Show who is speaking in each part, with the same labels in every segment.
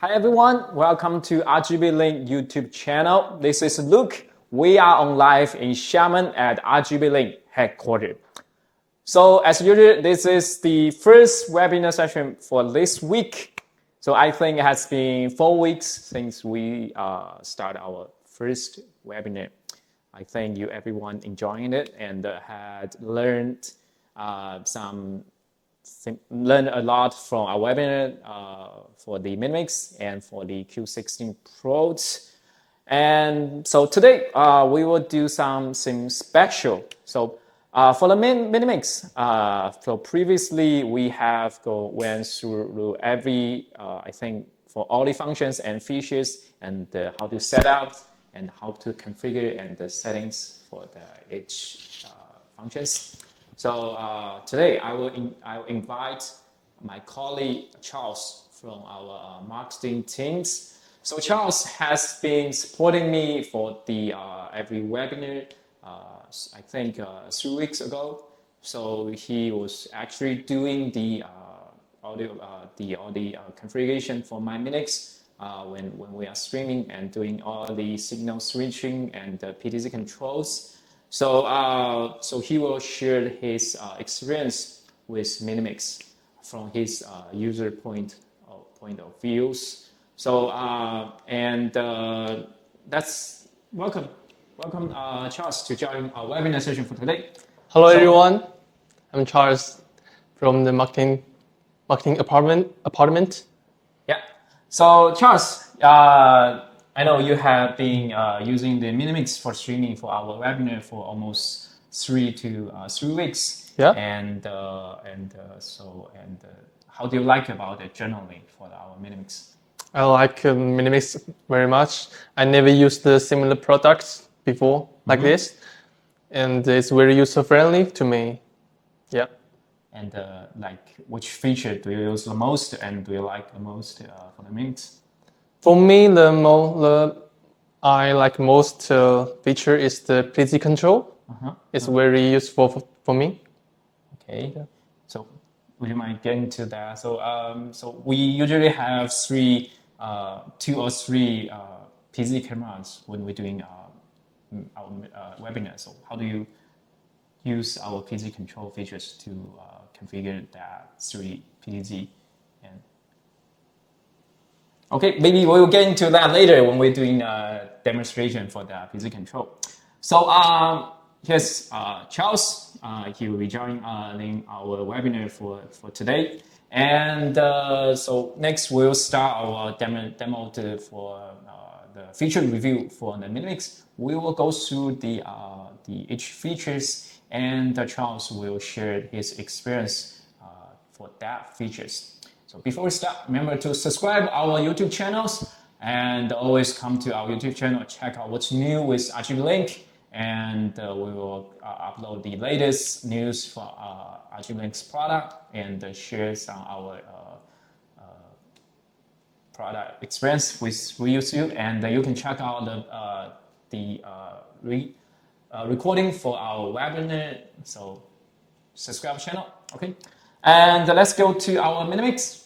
Speaker 1: Hi everyone, welcome to RGB Link YouTube channel. This is Luke. We are on live in Xiamen at RGB Link headquarters. So as usual, this is the first webinar session for this week. So I think it has been 4 weeks since we start our first webinar. I think you everyone enjoying it and had learned learn a lot from our webinar for the Minimix and for the Q16 Pros. And so today we will do something special. So for the Minimix, so previously we have went through every, I think for all the functions and features and how to set up and how to configure and the settings for each functions. So today I will invite my colleague Charles from our marketing teams. So Charles has been supporting me for the every webinar. I think 3 weeks ago. So he was actually doing the audio configuration for my Minix when we are streaming and doing all the signal switching and the Pdz controls. So so he will share his experience with Minimix from his user point of views. So that's welcome Charles to join our webinar session for today.
Speaker 2: Hello everyone, I'm Charles from the marketing apartment.
Speaker 1: Yeah. So Charles, I know you have been using the Minimix for streaming for our webinar for almost 3 weeks.
Speaker 2: Yeah.
Speaker 1: And how do you like about it generally for our Minimix?
Speaker 2: I like Minimix very much. I never used the similar products before like this, and it's very user friendly to me. Yeah.
Speaker 1: And like, which feature do you use the most, and do you like the most for the Minix?
Speaker 2: For me, I like most feature is the Pdz Control. It's very useful for me.
Speaker 1: Okay. Yeah. So would you mind getting to that? So so we usually have 2 or 3 Pdz cameras when we're doing our webinar. So how do you use our Pdz control features to configure that 3 Pdz? And okay, maybe we'll get into that later when we're doing a demonstration for the Pdz control. So here's Charles. He will be joining our webinar for today. And so next we'll start our demo for the feature review for the Minimix. We will go through the each features, and Charles will share his experience for that features. So before we start, remember to subscribe our YouTube channels and always come to our YouTube channel, check out what's new with RGB Link, and we will upload the latest news for RGB Link's product and share some our product experience with you, and you can check out the recording for our webinar. So subscribe channel, okay? And let's go to our Minimix.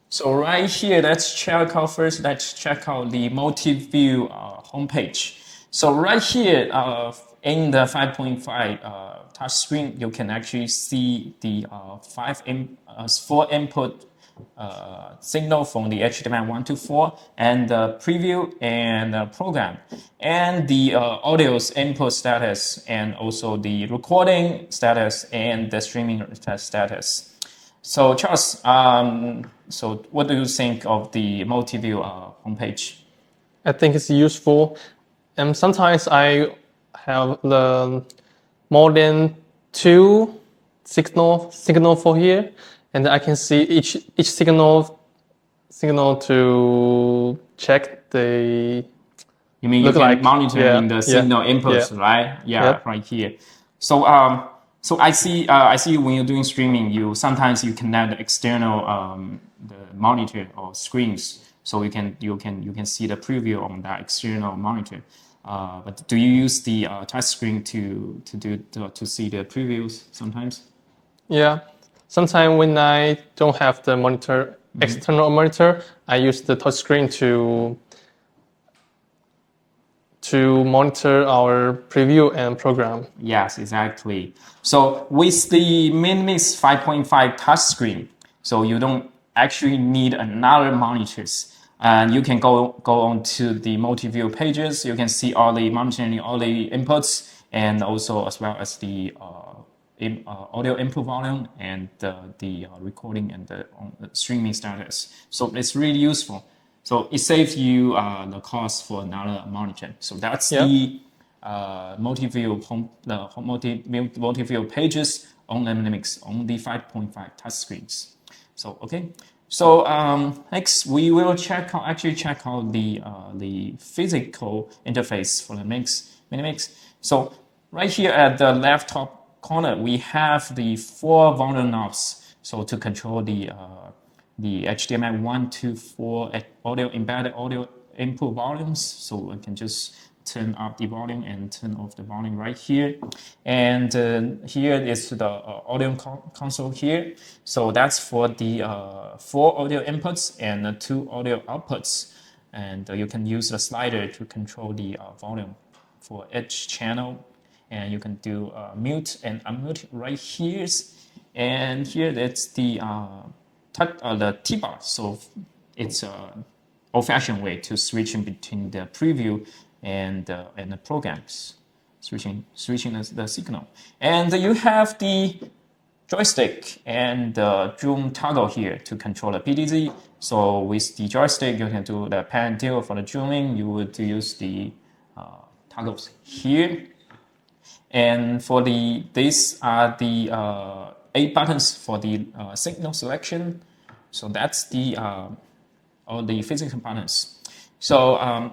Speaker 1: So right here, let's check out first. Let's check out the Multiview homepage. So right here, in the 5.5 touch screen, you can actually see the 4 input signal from the HDMI 1 to 4, and the preview and the program, and the audio's input status, and also the recording status and the streaming status. So Charles, so what do you think of the Multiview homepage?
Speaker 2: I think it's useful, and sometimes I have more than 2 signal for here, and I can see each signal to check the.
Speaker 1: You mean you can monitor the signal inputs, right? Yeah, right here. So so I see when you're doing streaming, you sometimes connect the external the monitor or screens, so you can see the preview on that external monitor. But do you use the touch screen to see the previews sometimes?
Speaker 2: Yeah, sometimes when I don't have the monitor external monitor, I use the touchscreen to monitor our preview and program.
Speaker 1: Yes, exactly. So with the Minmix 5.5 touchscreen, so you don't actually need another monitors. And you can go on to the multi-view pages. You can see all the monitoring, all the inputs, and also as well as the audio input volume and the recording and the streaming status. So it's really useful. So it saves you the cost for another monitor. So that's the multi-view multi-view pages on Linux on the 5.5 touchscreens. So okay. So next we will check out the physical interface for the Minimix. So right here at the left top corner we have the 4 volume knobs. So to control the HDMI 1 to 4 audio embedded audio input volumes. So I can just turn up the volume and turn off the volume right here. And here is the audio console here. So that's for the 4 audio inputs and 2 audio outputs. And you can use the slider to control the volume for each channel. And you can do mute and unmute right here. And here that's the T-bar. So it's an old-fashioned way to switch in between the preview and the programs, switching the signal. And you have the joystick and the zoom toggle here to control the Pdz. So with the joystick, you can do the pan and tilt for the zooming. You would use the toggles here. And for these are the 8 buttons for the signal selection. So that's the all the physical buttons. So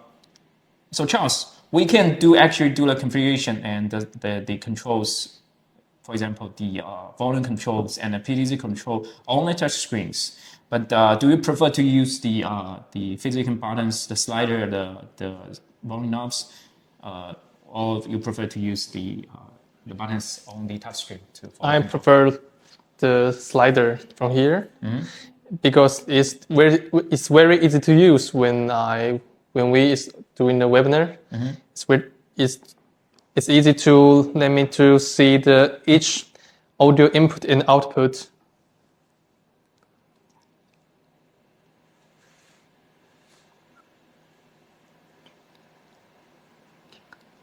Speaker 1: so Charles, we can actually do the configuration and the controls. For example, the volume controls and the Pdz control on the touch screens. But do you prefer to use the physical buttons, the slider, the volume knobs, or you prefer to use the buttons on the touchscreen?
Speaker 2: I prefer the slider from here because it's very easy to use when we is doing the webinar. It's easy to see each audio input and output.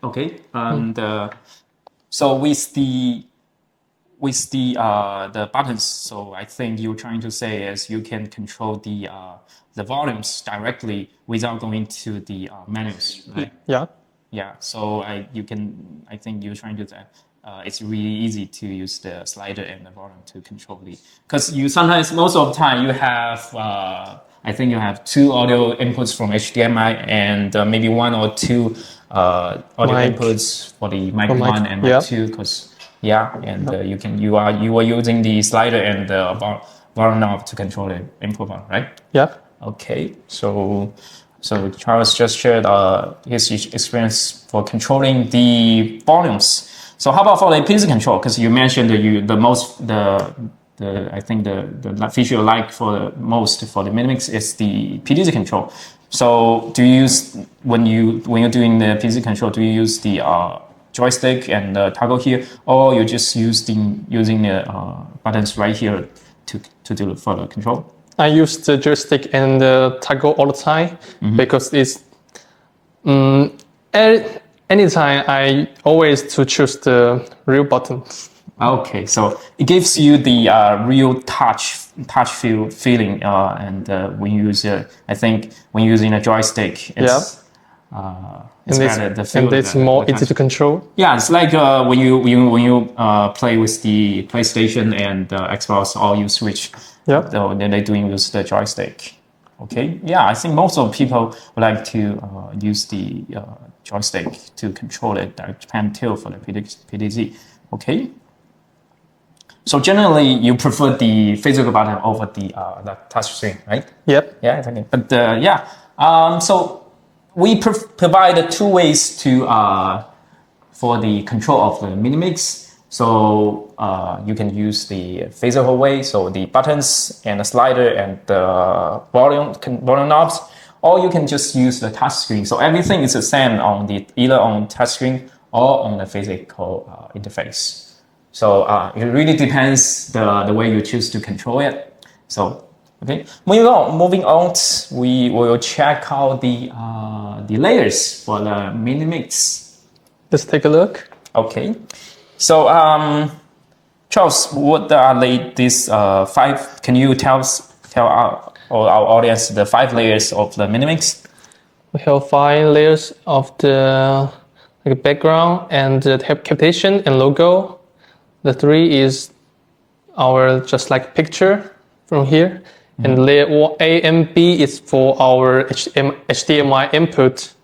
Speaker 1: Okay, and so with the buttons, so I think you're trying to say is you can control the volumes directly without going to the menus, right?
Speaker 2: Yeah.
Speaker 1: Yeah. So I think you're trying to say it's really easy to use the slider and the volume to control because most of the time you have I think you have 2 audio inputs from HDMI and maybe 1 or 2 audio inputs for the mic 1 and mic 2 because you are using the slider and the volume knob to control the input volume, right?
Speaker 2: Yeah.
Speaker 1: Okay. So Charles just shared his experience for controlling the volumes. So how about for the Pdz control? Because you mentioned I think the feature you like for the Minimix is the Pdz control. So do you use when you're doing the Pdz control? Do you use the joystick and the toggle here, or you just using the buttons right here to do further control?
Speaker 2: I use the joystick and the toggle all the time because it's anytime I always to choose the real buttons.
Speaker 1: Okay, so it gives you the real touch feeling, and when you use I think when you're using a joystick, it's better.
Speaker 2: And it's more easy to control.
Speaker 1: Yeah, it's like when you play with the PlayStation and Xbox, or you switch.
Speaker 2: Yeah.
Speaker 1: So then they doing use the joystick. Okay. Yeah, I think most of people would like to use the joystick to control it, direct pan tilt for the Pdz. Okay. So generally, you prefer the physical button over the touch screen, right?
Speaker 2: Yep.
Speaker 1: Yeah, exactly. But so we provide 2 ways to for the control of the Minimix. So you can use the physical way, so the buttons and the slider and the volume knobs, or you can just use the touch screen. So everything is the same on the either on touch screen or on the physical interface. So it really depends the way you choose to control it. So okay, moving on, we will check out the layers for the mini mix.
Speaker 2: Let's take a look.
Speaker 1: Okay, so Charles, what are these five? Can you tell our audience the 5 layers of the mini mix?
Speaker 2: We have 5 layers of the background and the capitation and logo. The 3 is our just like picture from here. And layer A and B is for our HDMI input.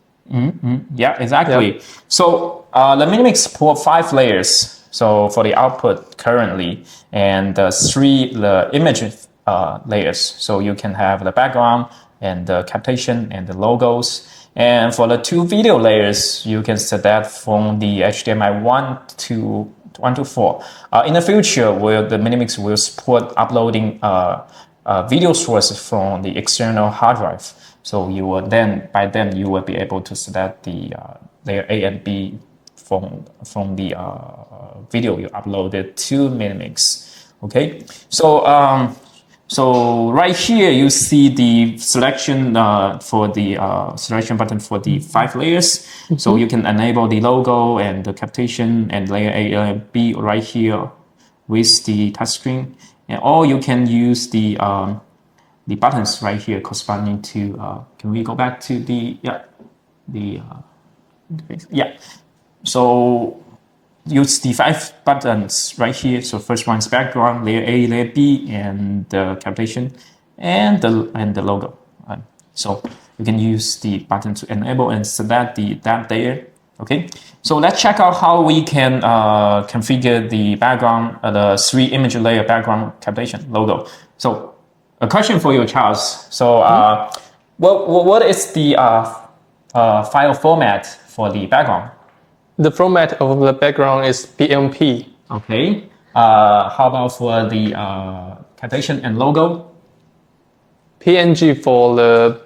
Speaker 1: Yeah, exactly. Yep. So the Minimix support 5 layers. So for the output currently, and 3 the image layers. So you can have the background and the capitation and the logos. And for the 2 video layers, you can set that from the HDMI 1 to 4. In the future, the Minimix will support uploading video sources from the external hard drive. So you will by then you will be able to select the layer A and B from the video you uploaded to Minimix. Okay, so right here you see the selection for the selection button for the 5 layers. So you can enable the logo and the capitation and layer A and B right here with the touchscreen, or you can use the buttons right here corresponding to. Can we go back to the interface? Yeah. So use the 5 buttons right here. So first one is background, layer A, layer B, and the capitation, and the logo. So you can use the button to enable and select that layer. Okay. So let's check out how we can configure the background, the 3 image layer background, capitation, logo. So a question for you, Charles. So what is the file format for the background?
Speaker 2: The format of the background is BMP.
Speaker 1: Okay. How about for the capitation and logo?
Speaker 2: PNG for the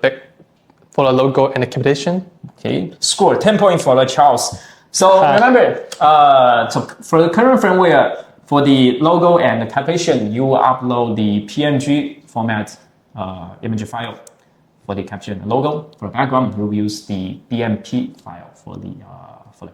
Speaker 2: logo and the capitation.
Speaker 1: Okay. Score 10 points for the Charles. So remember, so for the current firmware, for the logo and the capitation, you will upload the PNG format image file for the capitation and logo. For the background, you will use the BMP file for the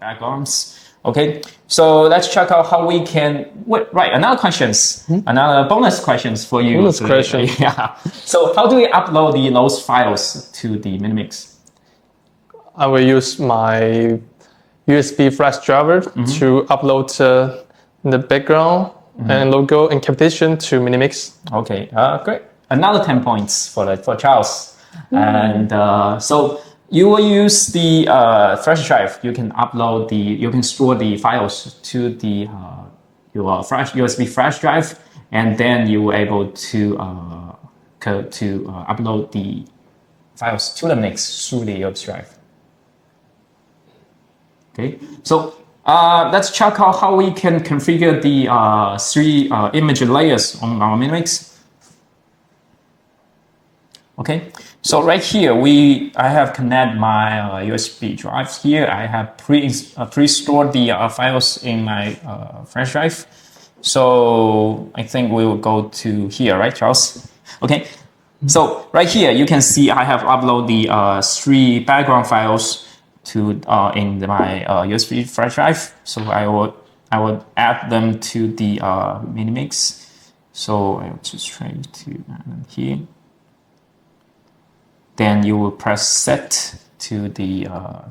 Speaker 1: backgrounds. Okay, so let's check out how we can. Right, another bonus questions for you.
Speaker 2: Bonus question.
Speaker 1: Yeah. So how do we upload those files to the Minimix?
Speaker 2: I will use my USB flash driver to upload the background and logo and capitation to Minimix.
Speaker 1: Okay, great. Another 10 points for Charles. And so you will use the flash drive. You can store the files to the your USB flash drive, and then you will able to upload the files to the Minix through the USB drive. Okay, so let's check out how we can configure the 3 image layers on our Minimix. Okay, so right here I have connected my USB drive here. I have pre-stored the files in my flash drive. So I think we will go to here, right, Charles? Okay, so right here you can see I have uploaded the 3 background files to in my USB flash drive. So I would add them to the Minimix. So I will just try to add them here. Then you will press set to the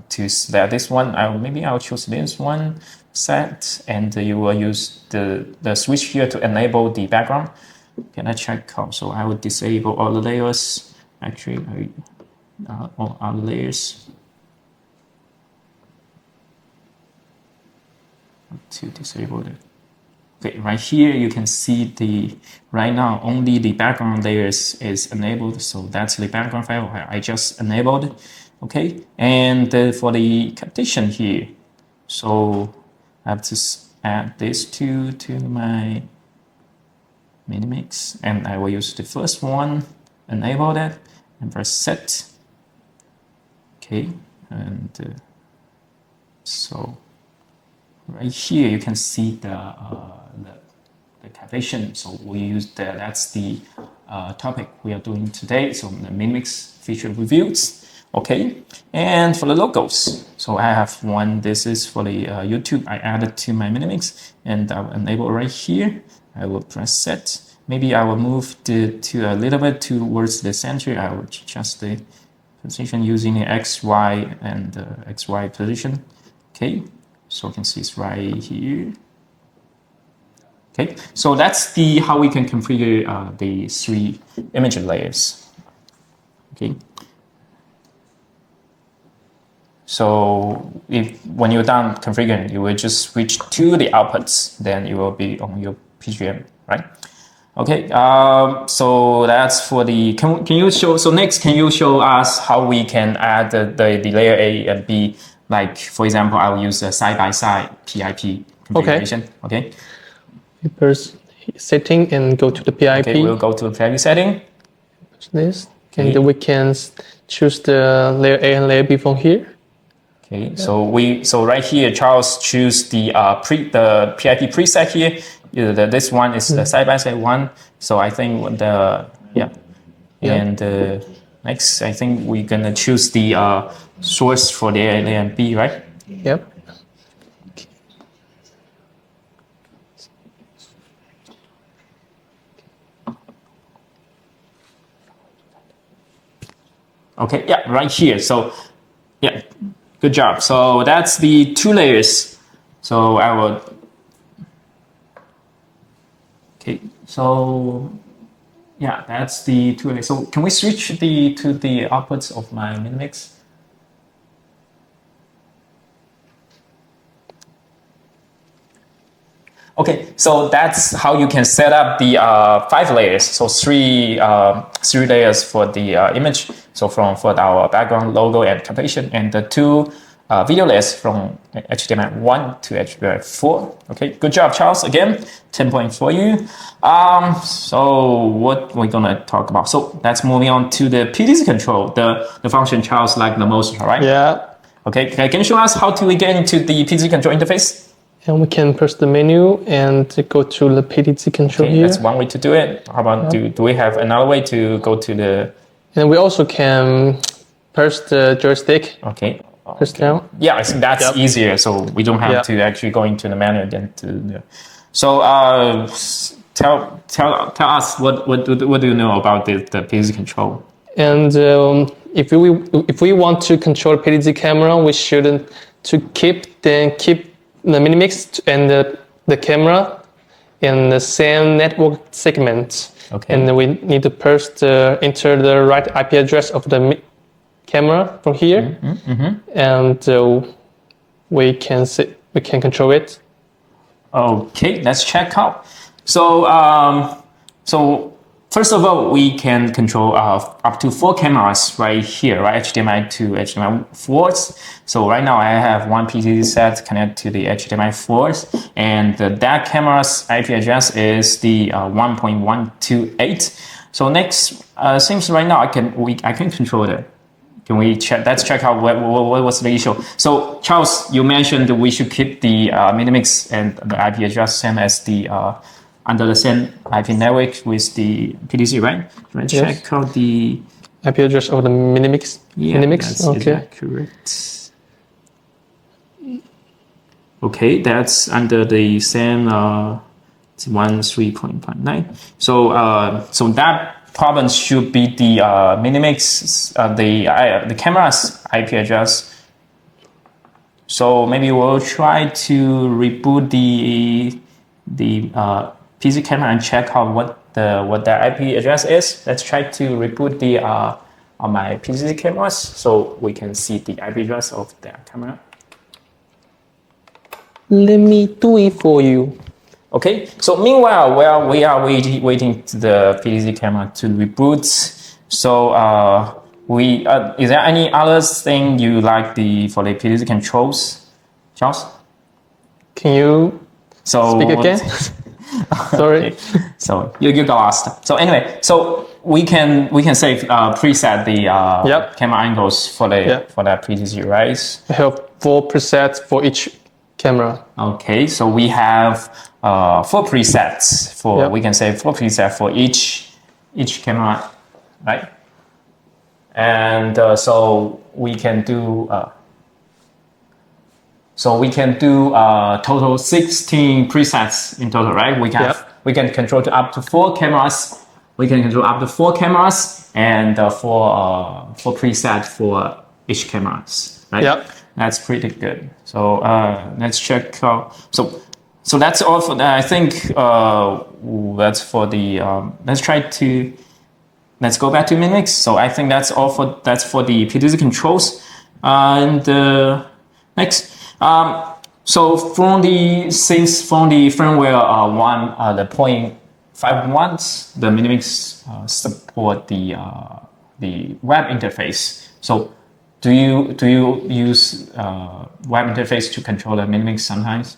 Speaker 1: to select this one. Maybe I'll choose this one, set, and you will use the switch here to enable the background. Can I check out? So I will disable all the layers. Actually, all other layers. To disable it. Okay, right here you can see right now only the background layers is enabled, so that's the background file I just enabled. Okay, and for the capitation here, so I have to add these two to my Minimix, and I will use the first one, enable that, and press set. Okay, and so right here you can see the calculation. So we use that's the topic we are doing today. So the Minimix feature reviews. Okay, and for the logos, so I have one. This is for the YouTube. I added to my Minimix, and I will enable right here. I will press set. Maybe I will move to a little bit towards the center. I will adjust the position using the X, Y, and X, Y position. Okay, so you can see it's right here. Okay, so that's the how we can configure the 3 image layers. Okay. So if when you're done configuring, you will just switch to the outputs, then it will be on your PGM, right? Okay, so that's for the, can you show, so next, can you show us how we can add the layer A and B, like, for example, I will use a side-by-side PIP configuration, okay?
Speaker 2: First setting and go to the PIP.
Speaker 1: Okay, we'll go to the PIP setting.
Speaker 2: This, okay. And then we can choose the layer A and layer B from here.
Speaker 1: Okay, so right here, Charles choose the PIP preset here. This one is the side-by-side one. So I think and next I think we're gonna choose the source for the A and B, right?
Speaker 2: Yep.
Speaker 1: Okay, yeah, right here. So yeah, good job. So that's the 2 layers. So I will. Okay, so yeah, that's the 2 layers. So can we switch to the outputs of my Minimix? Okay, so that's how you can set up the 5 layers. So 3 layers for the image. So for our background, logo, and completion, and the 2 video layers from HTML 1 to HTML 4. Okay, good job, Charles. Again, 10 points for you. So what we're gonna talk about? So let's move on to the Pdz Control, the function Charles liked the most, right?
Speaker 2: Yeah.
Speaker 1: Okay, can you show us how do we get into the Pdz Control interface?
Speaker 2: And we can press the menu and go to the Pdz Control here.
Speaker 1: That's one way to do it. How about do we have another way to go to the?
Speaker 2: And we also can press the joystick.
Speaker 1: Okay.
Speaker 2: Press down.
Speaker 1: Yeah, I think that's easier. So we don't have to actually go into the menu then to. So tell us what do you know about the Pdz Control?
Speaker 2: And if we want to control Pdz camera, we shouldn't to keep the Minimix and the camera in the same network segment.
Speaker 1: Okay.
Speaker 2: And we need to first enter the right IP address of the camera from here, and we can control it.
Speaker 1: Okay, let's check out. So first of all, we can control up to 4 cameras right here, right? HDMI to HDMI 4s. So right now I have one Pdz set connected to the HDMI 4s, and that camera's IP address is the 1.128. So next, seems right now I can control it. Can we check? Let's check out what was the issue. So Charles, you mentioned we should keep the Minimix and the IP address same as the under the same IP network with the Pdz, right? Let's check out the
Speaker 2: IP address of the Minimix.
Speaker 1: Yeah, that's accurate. Okay, that's under the same 13.59. So that problem should be the Minimix, the camera's IP address. So maybe we'll try to reboot the Pdz camera and check out what the IP address is. Let's try to reboot the on my Pdz cameras so we can see the IP address of the camera.
Speaker 2: Let me do it for you.
Speaker 1: Okay, so meanwhile, while we are waiting to the Pdz camera to reboot, so is there any other thing you like for the Pdz controls, Charles?
Speaker 2: Can you
Speaker 1: So
Speaker 2: Speak again. Sorry.
Speaker 1: Okay. So you got lost. So anyway, so we can save preset the
Speaker 2: Yep.
Speaker 1: camera angles for the
Speaker 2: Yep.
Speaker 1: for that PTZ, right?
Speaker 2: We have 4 presets for each camera.
Speaker 1: Okay, so we have 4 presets for
Speaker 2: Yep.
Speaker 1: we can say 4 presets for each camera, right? And so we can do total 16 presets in total, right?
Speaker 2: Yep.
Speaker 1: We can control to up to 4 cameras. We can control up to 4 cameras and 4 presets for each cameras, right?
Speaker 2: Yep.
Speaker 1: That's pretty good. So let's check. So that's all for that. I think that's for the. Let's go back to Minmix. So I think that's all for the Pdz controls. And next, so from the firmware 1, the 0.51, the Minmix support the web interface. So do you use web interface to control the Minmix sometimes?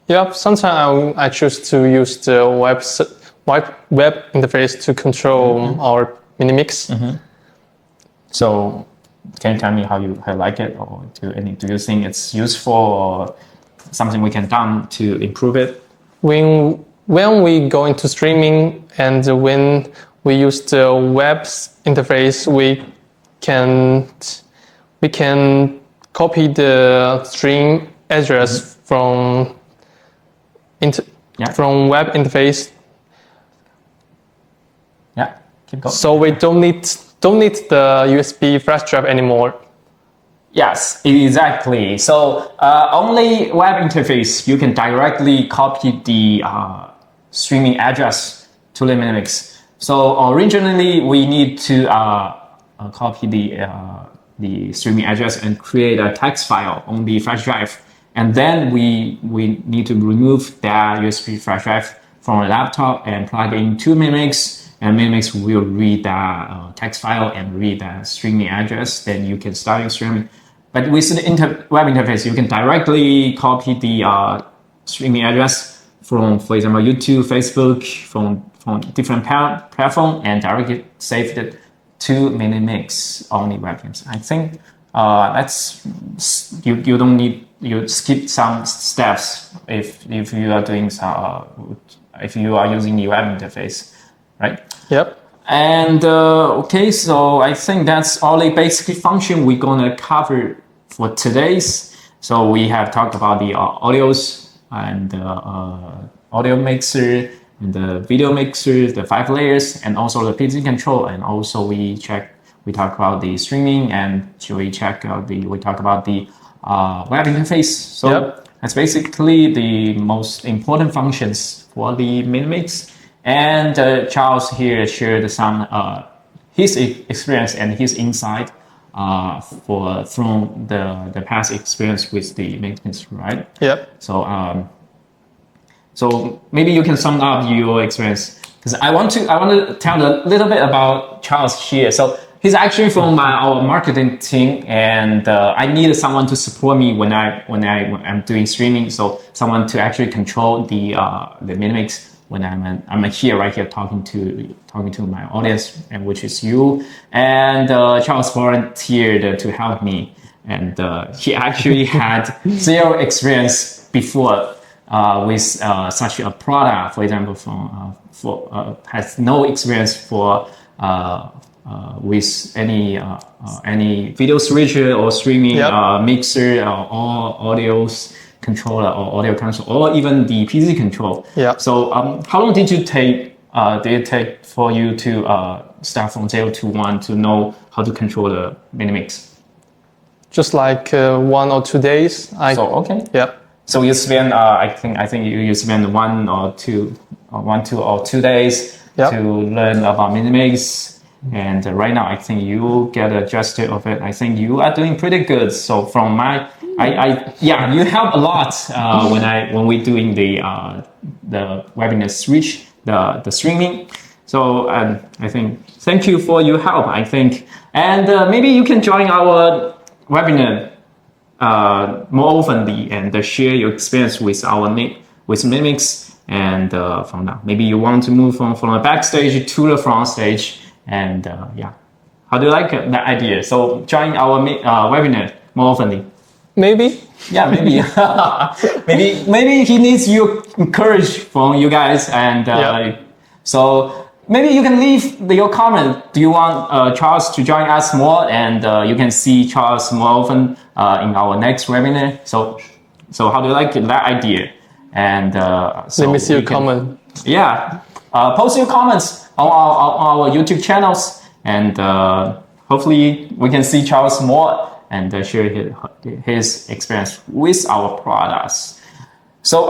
Speaker 2: Yep. Sometimes I choose to use the web interface to control our Minimix.
Speaker 1: So can you tell me how you like it, or do you think it's useful or something we can done to improve it?
Speaker 2: When we go into streaming and when we use the web interface, we can copy the stream address from web interface.
Speaker 1: Yeah, keep going.
Speaker 2: So we don't need the USB flash drive anymore.
Speaker 1: Yes, exactly. So only web interface, you can directly copy the streaming address to the Minimix. So originally we need to copy the streaming address and create a text file on the flash drive. And then we need to remove that USB flash drive from a laptop and plug it into Minimix. And Minimix will read that text file and read that streaming address. Then you can start your streaming. But with the web interface, you can directly copy the streaming address from, for example, YouTube, Facebook, from different platform, and directly save it to Minimix on the webcams. I think that's you don't need, you skip some steps if you are doing if you are using the web interface, right?
Speaker 2: Yep.
Speaker 1: And okay, so I think that's all the basic function we're gonna cover for today's. So we have talked about the audios and audio mixer and the video mixer, the 5 layers, and also the Pdz control. And also we talk about the streaming, and we talk about the web interface. So
Speaker 2: Yep.
Speaker 1: that's basically the most important functions for the Minimix. And Charles here shared some his experience and his insight from the past experience with the maintenance, right?
Speaker 2: Yep.
Speaker 1: So maybe you can sum up your experience, because I want to tell a little bit about Charles here. So he's actually from our marketing team, and I needed someone to support me when I'm doing streaming. So someone to actually control the Minimix when I'm here right here talking to my audience, and which is you. And Charles volunteered to help me, and he actually had 0 experience before with such a product. For example, has no experience for with any video switcher or streaming
Speaker 2: Yep.
Speaker 1: mixer or audios controller or audio console, or even the Pdz control.
Speaker 2: Yeah.
Speaker 1: So how long did you take? Did it take for you to start from 0 to 1 to know how to control the Minimix?
Speaker 2: Just like 1 or 2 days.
Speaker 1: Okay.
Speaker 2: Yep.
Speaker 1: So you spend I think you spend 1 or 2 days
Speaker 2: Yep.
Speaker 1: to learn about Minimix. And right now, I think you get adjusted of it. I think you are doing pretty good. So from you help a lot when we doing the webinar switch, the streaming. So I think thank you for your help. I think, and maybe you can join our webinar more oftenly and share your experience with our with Mimics. And from now, maybe you want to move from the backstage to the front stage. And yeah, how do you like that idea? So join our webinar more often.
Speaker 2: Maybe.
Speaker 1: Yeah, maybe. maybe he needs your courage from you guys. And so maybe you can leave your comment. Do you want Charles to join us more? And you can see Charles more often in our next webinar. So how do you like that idea? And so
Speaker 2: let me see your comment.
Speaker 1: Yeah, post your comments on our YouTube channels, and hopefully we can see Charles more and share his experience with our products. So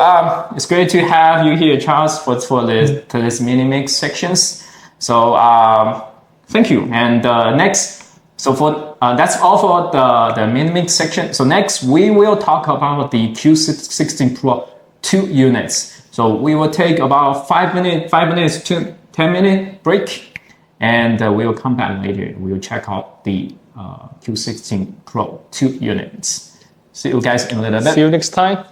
Speaker 1: it's great to have you here, Charles, for this mini mix sections. So thank you. And next, so for that's all for the mini mix section. So next we will talk about the Q16 Pro 2 units. So we will take about 5 minutes to 10-minute break, and we will come back later. We will check out the Q16 Pro 2 units. See you guys in a little bit.
Speaker 2: See you next time.